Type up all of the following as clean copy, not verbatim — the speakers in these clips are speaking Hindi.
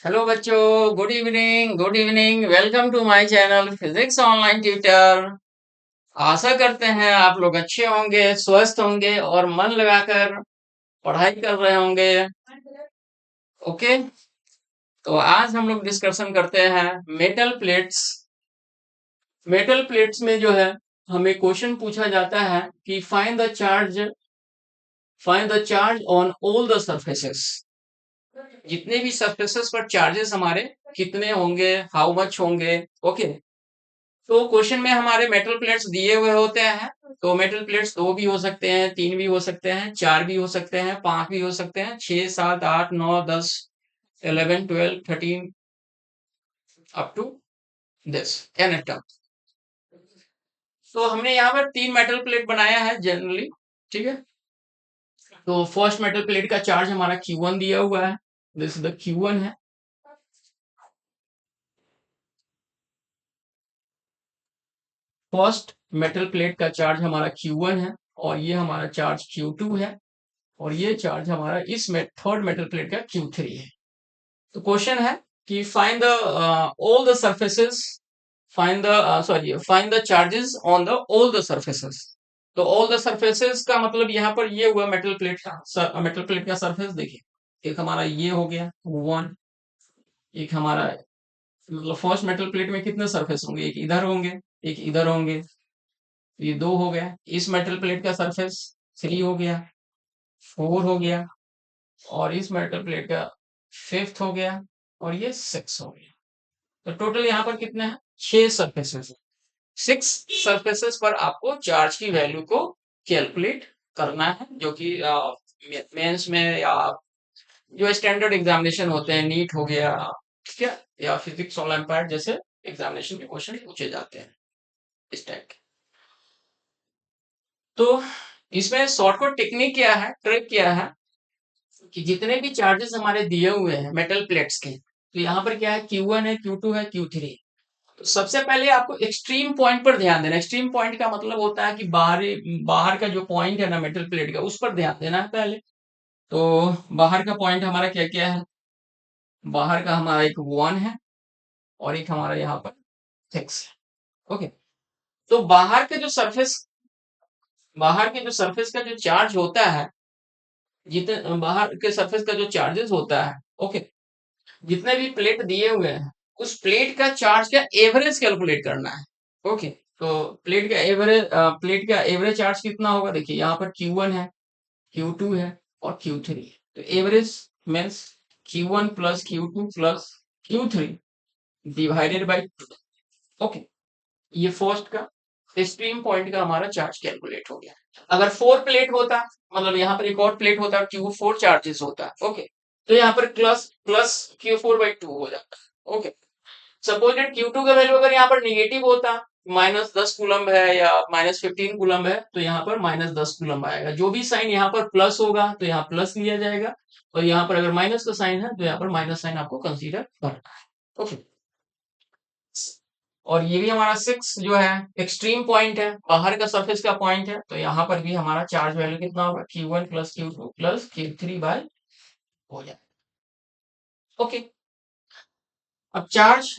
हेलो बच्चों, good evening, welcome to my channel physics online tutor. आशा करते हैं आप लोग अच्छे होंगे, स्वस्थ होंगे और मन लगाकर पढ़ाई कर रहे होंगे। ओके, तो आज हम लोग डिस्कशन करते हैं मेटल प्लेट्स। मेटल प्लेट्स में जो है हमें क्वेश्चन पूछा जाता है कि find the charge on all the surfaces. जितने भी सरफेसेस पर चार्जेस हमारे कितने होंगे, हाउ मच होंगे। ओके, तो क्वेश्चन में हमारे मेटल प्लेट्स दिए हुए होते हैं। तो मेटल प्लेट्स दो भी हो सकते हैं, तीन भी हो सकते हैं, चार भी हो सकते हैं, पांच भी हो सकते हैं, 6, 7, 8, 9, 10, 11, 12, 13 up to this an atom. तो हमने यहाँ पर तीन मेटल प्लेट बनाया है जनरली। ठीक है, तो फर्स्ट मेटल प्लेट का चार्ज हमारा Q1 दिया हुआ है। दिस द Q1 है। फर्स्ट मेटल प्लेट का चार्ज हमारा Q1 है और ये हमारा चार्ज Q2 है और ये चार्ज हमारा इस में थर्ड मेटल प्लेट का Q3 है। तो क्वेश्चन है कि find the all the surfaces, find the charges on the all the surfaces. तो ऑल द सरफेसेस का मतलब यहाँ पर ये हुआ मेटल प्लेट का, मेटल प्लेट का सरफेस देखिए। एक हमारा ये हो गया वन, एक हमारा मतलब फर्स्ट मेटल प्लेट में कितने सरफेस होंगे, एक इधर होंगे, एक इधर होंगे। तो ये दो हो गया। इस मेटल प्लेट का सरफेस थ्री हो गया, फोर हो गया और इस मेटल प्लेट का फिफ्थ हो गया और ये सिक्स हो गया। तो टोटल यहाँ पर कितने हैं, छह सरफेसेस। सिक्स सरफेसेस पर आपको चार्ज की वैल्यू को कैलकुलेट करना है, जो कि मेंस में या जो स्टैंडर्ड एग्जामिनेशन होते हैं, नीट हो गया, ठीक है, या फिजिक्स ओलंपियाड जैसे एग्जामिनेशन के क्वेश्चन पूछे जाते हैं इस टाइप के। तो इसमें शॉर्टकट टेक्निक क्या है, ट्रिक क्या है कि जितने भी चार्जेस हमारे दिए हुए हैं मेटल प्लेट्स के, तो यहाँ पर क्या है, Q1 है, Q2 है, Q3। तो सबसे पहले आपको एक्सट्रीम पॉइंट पर ध्यान देना। एक्सट्रीम पॉइंट का मतलब होता है कि बाहर का जो पॉइंट है ना मेटल प्लेट का, उस पर ध्यान देना है पहले। तो बाहर का पॉइंट हमारा क्या क्या है, बाहर का हमारा एक वन है और एक हमारा यहाँ पर सिक्स है। ओके, तो बाहर के जो सरफेस का जो चार्ज होता है, जितने बाहर के सरफेस का जो चार्जेस होता है, ओके, जितने भी प्लेट दिए हुए हैं उस प्लेट का चार्ज का एवरेज कैलकुलेट करना है। ओके, तो प्लेट का एवरेज चार्ज कितना होगा, देखिए यहाँ पर Q1 है, Q2 है और Q3 है। तो average means Q1 plus Q2 plus Q3 divided by to. Okay, ये फर्स्ट का एक्सट्रीम पॉइंट का हमारा चार्ज कैलकुलेट हो गया। अगर फोर प्लेट होता, मतलब यहाँ पर एक और प्लेट होता, Q4 चार्जेस होता, ओके, तो यहाँ पर प्लस प्लस Q4/2 हो जाता। ओके, सपोज दैट Q2 का वैल्यू अगर यहाँ पर निगेटिव होता, -10 कूलम्ब है या -15 कूलम्ब है, तो यहाँ पर -10 कूलम्ब आएगा। जो भी साइन यहाँ पर प्लस होगा तो यहाँ प्लस लिया जाएगा और यहाँ पर अगर माइनस का साइन है तो यहाँ पर माइनस साइन आपको कंसीडर करना है। ओके, और ये भी हमारा सिक्स जो है एक्सट्रीम पॉइंट है, बाहर का सरफेस का पॉइंट है। तो यहाँ पर भी हमारा चार्ज वैल्यू कितना होगा, Q1 plus Q2 plus Q3 bye हो जाए। ओके, अब चार्ज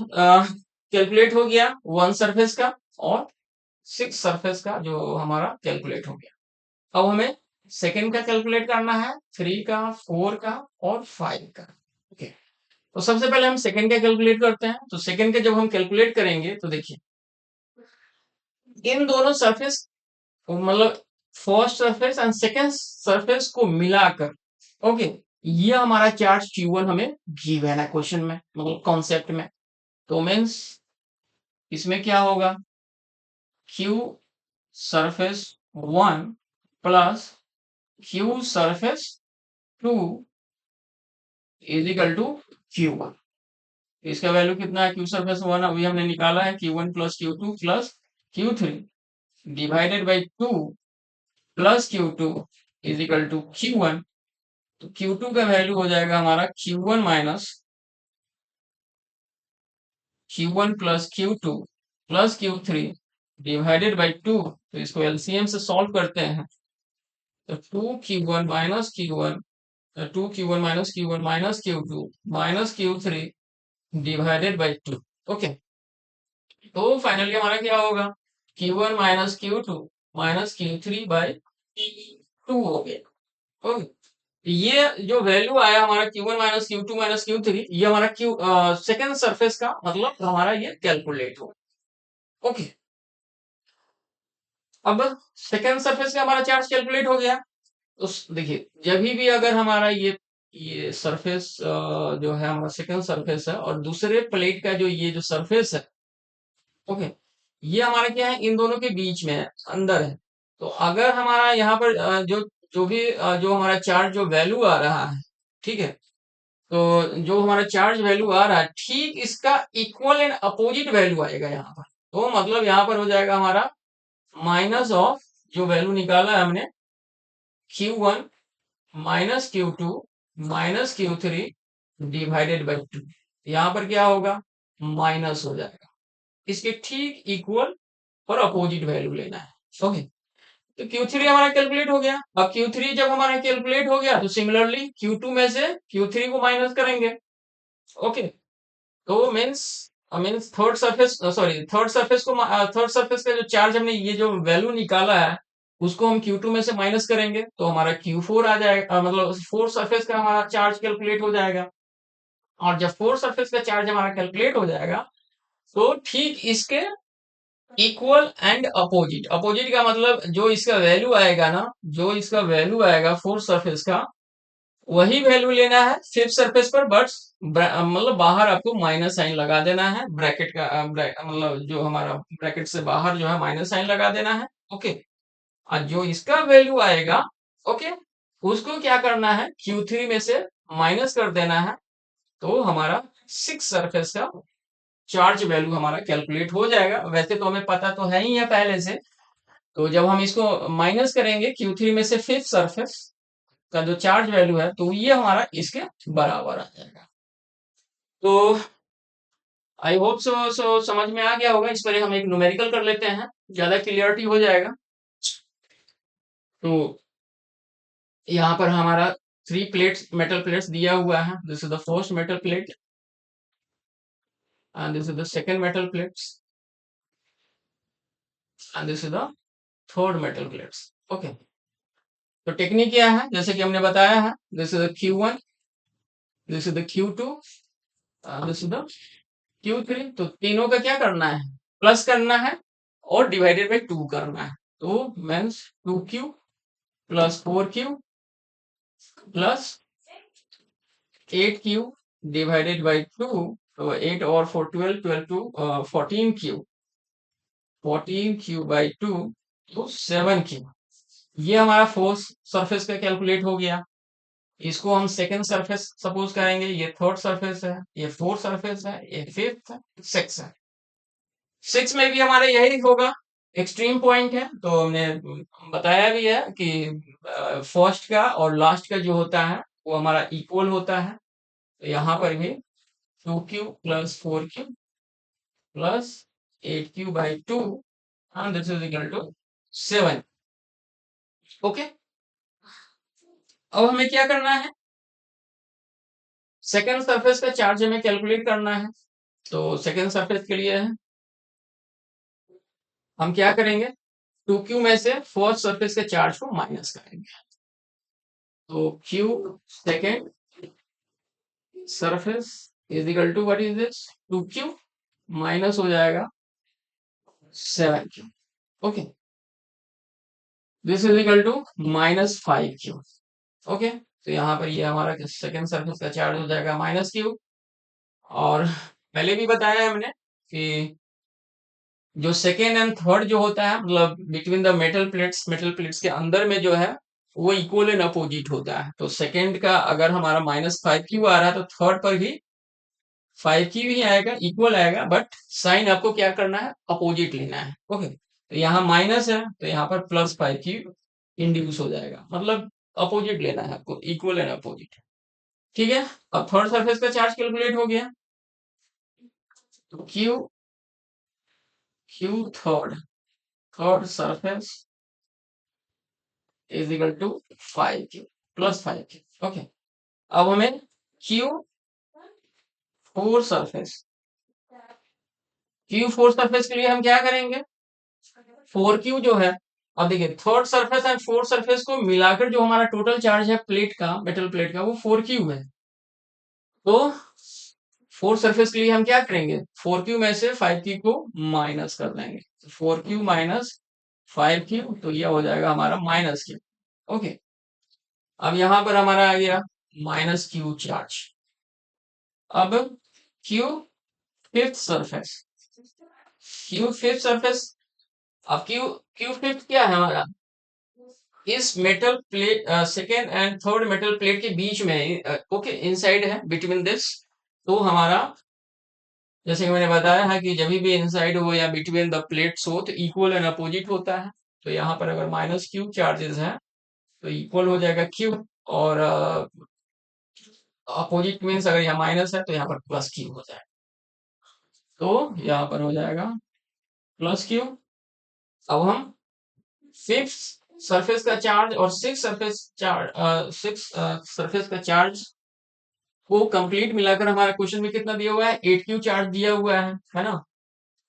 कैलकुलेट हो गया वन सरफेस का और सिक्स सरफेस का जो हमारा कैलकुलेट हो गया। अब हमें सेकंड का कैलकुलेट करना है, थ्री का, फोर का और फाइव का। ओके, तो सबसे पहले हम सेकंड का कैलकुलेट करते हैं। तो सेकंड का जब हम कैलकुलेट करेंगे तो देखिए इन दोनों सरफेस, मतलब first surface and second surface को मिलाकर, ओके, ये हमारा चार्ज Q1 हमें गिवन है क्वेश्चन में, मतलब कॉन्सेप्ट में। तो मीन्स इसमें क्या होगा, Q surface one plus Q surface two is equal to Q1। इसका वैल्यू कितना है, Q सरफेस वन अभी हमने निकाला है, Q1 plus Q2 plus Q3 divided by two plus Q2 is equal to Q1। तो Q2 का वैल्यू हो जाएगा हमारा Q1 minus Q1 plus Q2 plus Q3 divided by two. तो इसको एलसीएम से सॉल्व करते हैं तो 2Q1 minus Q1 2 Q1 minus Q2 minus Q3 divided by 2। Okay, तो फाइनली हमारा क्या होगा, Q1 minus Q2 minus Q3 by 2 हो गया। ओके, ये जो वैल्यू आया हमारा Q1 minus Q2 minus Q3, ये हमारा सेकेंड सरफेस का मतलब हमारा ये कैलकुलेट हो। ओके, अब सेकेंड सरफेस का हमारा चार्ज कैलकुलेट हो गया। तो देखिए, जब भी अगर हमारा ये सरफेस जो है हमारा सेकेंड सरफेस है और दूसरे प्लेट का जो ये जो सरफेस है, ओके, ये हमारा क्या है, इन दोनों के बीच में है, अंदर है। तो अगर हमारा यहाँ पर जो जो भी जो हमारा चार्ज जो वैल्यू आ रहा है, ठीक है, तो जो हमारा चार्ज वैल्यू आ रहा है, ठीक इसका इक्वल एंड अपोजिट वैल्यू आएगा यहाँ पर। तो मतलब यहाँ पर हो जाएगा हमारा माइनस ऑफ जो वैल्यू निकाला है हमने, Q1 minus Q2 minus Q3 divided by 2। यहाँ पर क्या होगा, माइनस हो जाएगा। इसके ठीक इक्वल और अपोजिट वैल्यू लेना है। ओके, तो Q3 हमारा कैलकुलेट हो गया। अब Q3 जब हमारा कैलकुलेट हो गया तो सिमिलरली Q2 में से Q3 को माइनस करेंगे। ओके, तो मीन्स मीन्स थर्ड सरफेस का जो चार्ज हमने ये जो वैल्यू निकाला है उसको हम Q2 में से माइनस करेंगे तो हमारा Q4 आ जाएगा, मतलब फोर्थ सरफेस का हमारा चार्ज कैलकुलेट हो जाएगा। और जब फोर्थ सरफेस का चार्ज हमारा कैलकुलेट हो जाएगा तो ठीक इसके इक्वल एंड अपोजिट, अपोजिट का मतलब जो इसका वैल्यू आएगा ना, जो इसका वैल्यू आएगा फोर्थ सरफेस का, वही वैल्यू लेना है फिफ्थ सरफेस पर, बट मतलब बाहर आपको माइनस साइन लगा देना है, ब्रैकेट का मतलब जो हमारा ब्रैकेट से बाहर जो है माइनस साइन लगा देना है। ओके, और जो इसका वैल्यू आएगा, ओके, उसको क्या करना है, Q3 में से माइनस कर देना है। तो हमारा सिक्स सरफेस का चार्ज वैल्यू हमारा कैलकुलेट हो जाएगा। वैसे तो हमें पता तो है ही है पहले से, तो जब हम इसको माइनस करेंगे Q3 में से फिफ्थ सरफेस का जो चार्ज वैल्यू है, तो ये हमारा इसके बराबर आ जाएगा। तो आई होप सो समझ में आ गया होगा। इस पर हम एक न्यूमेरिकल कर लेते हैं, ज्यादा क्लियरिटी हो जाएगा। तो यहाँ पर हमारा थ्री प्लेट्स, मेटल प्लेट्स दिया हुआ है। This is the first metal plate and this is the second metal plates and this is the third metal plates. Okay, तो टेक्निक क्या है, जैसे कि हमने बताया है, this is the Q1, this is the Q2, this is the Q3। तो तीनों का क्या करना है, प्लस करना है और डिवाइडेड बाई 2 करना है। तो means 2Q plus 4Q plus 8Q divided by 2। तो 8 और 4 12, 12 टू 14Q, 14Q बाई 2, तो 7Q। ये हमारा फोर्थ सरफेस का कैलकुलेट हो गया। इसको हम सेकेंड सरफेस सपोज करेंगे, ये थर्ड सरफेस है, ये फोर्थ सरफेस है, ये फिफ्थ है, सिक्स है। सिक्स में भी हमारा यही होगा, एक्सट्रीम पॉइंट है। तो हमने बताया भी है कि फर्स्ट का और लास्ट का जो होता है वो हमारा इक्वल होता है। तो यहाँ पर भी 2Q plus 4Q plus 8Q by 2 and this is equal to 7। Okay, अब हमें क्या करना है, सेकेंड सरफेस का चार्ज हमें कैलकुलेट करना है। तो सेकेंड सरफेस के लिए हम क्या करेंगे, 2Q में से फोर्थ सरफेस के चार्ज को माइनस करेंगे। तो Q second surface is equal to what is this, 2Q minus हो जाएगा 7Q। Okay, this is equal to minus 5Q। Okay, तो यहाँ पर ये हमारा सेकेंड सरफेस का चार्ज हो जाएगा -Q। और पहले भी बताया है हमने कि जो सेकेंड एंड थर्ड जो होता है, मतलब बिटवीन द मेटल प्लेट्स के अंदर में जो है वो इक्वल एंड अपोजिट होता है। तो सेकेंड का अगर हमारा -5Q आ रहा है तो थर्ड पर भी 5Q ही आएगा, इक्वल आएगा, बट साइन आपको क्या करना है, अपोजिट लेना है। ओके, तो यहाँ माइनस है तो यहाँ पर +5Q इंड्यूस हो जाएगा, मतलब अपोजिट लेना है आपको, इक्वल एंड अपोजिट। ठीक है, अब थर्ड सरफेस का चार्ज कैलकुलेट हो गया। तो Q third surface is equal to 5Q plus 5Q। Okay, अब हमें Q4 सरफेस, Q4 सरफेस के लिए हम क्या करेंगे, 4Q जो है, अब देखिए third surface and fourth surface को मिलाकर जो हमारा टोटल चार्ज है प्लेट का, मेटल प्लेट का, वो 4Q है। तो फोर्थ सरफेस के लिए हम क्या करेंगे, 4Q में से 5Q को माइनस कर देंगे, 4Q माइनस 5Q, तो ये हो जाएगा हमारा -Q। ओके, अब यहां पर हमारा आ गया -Q चार्ज। अब Q fifth surface, Q fifth surface, अब Q फिफ्थ क्या है हमारा, इस metal plate second and third metal plate के बीच में, ओके, इनसाइड है, बिटवीन दिस। तो हमारा, जैसे कि मैंने बताया है कि जब भी इनसाइड हो या बिटवीन द प्लेट्स हो तो इक्वल एंड अपोजिट होता है। तो यहाँ पर अगर -Q चार्जेस है तो इक्वल हो जाएगा Q, और अपोजिट मीन्स अगर यहाँ माइनस है तो यहाँ पर +Q हो जाएगा। तो यहाँ पर हो जाएगा +Q। अब हम सिक्स सरफेस का चार्ज और सिक्स सरफेस का चार्ज को कंप्लीट मिलाकर हमारा क्वेश्चन में कितना दिया हुआ है, 8Q चार्ज दिया हुआ है ना।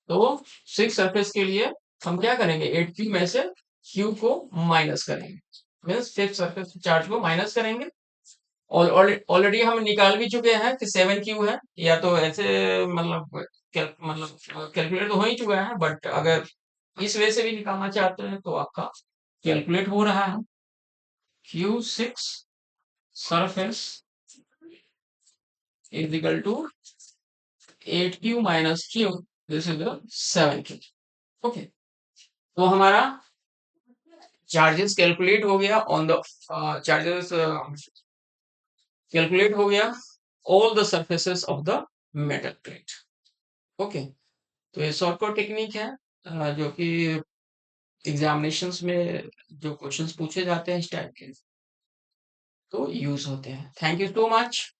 तो सिक्स सरफेस के लिए हम क्या करेंगे, 8Q में से Q को माइनस करेंगे, मीन्स सिक्स सरफेस चार्ज को माइनस करेंगे। और ऑलरेडी हम निकाल भी चुके हैं कि 7Q है, या तो ऐसे मतलब कैलकुलेट तो हो ही चुका है, बट अगर इस वे से भी निकालना चाहते हैं तो आपका कैलकुलेट हो रहा है। Q6 surface is equal to 8Q minus Q, this is the 7Q। Okay, तो हमारा चार्जेस कैलकुलेट हो गया ऑन द चार्जेस कैलकुलेट हो गया all the surfaces of the metal plate. Okay, तो ये शॉर्टकट टेक्निक है, जो कि एग्जामिनेशंस में जो क्वेश्चंस पूछे जाते हैं इस टाइप के, तो यूज होते हैं। Thank you so much.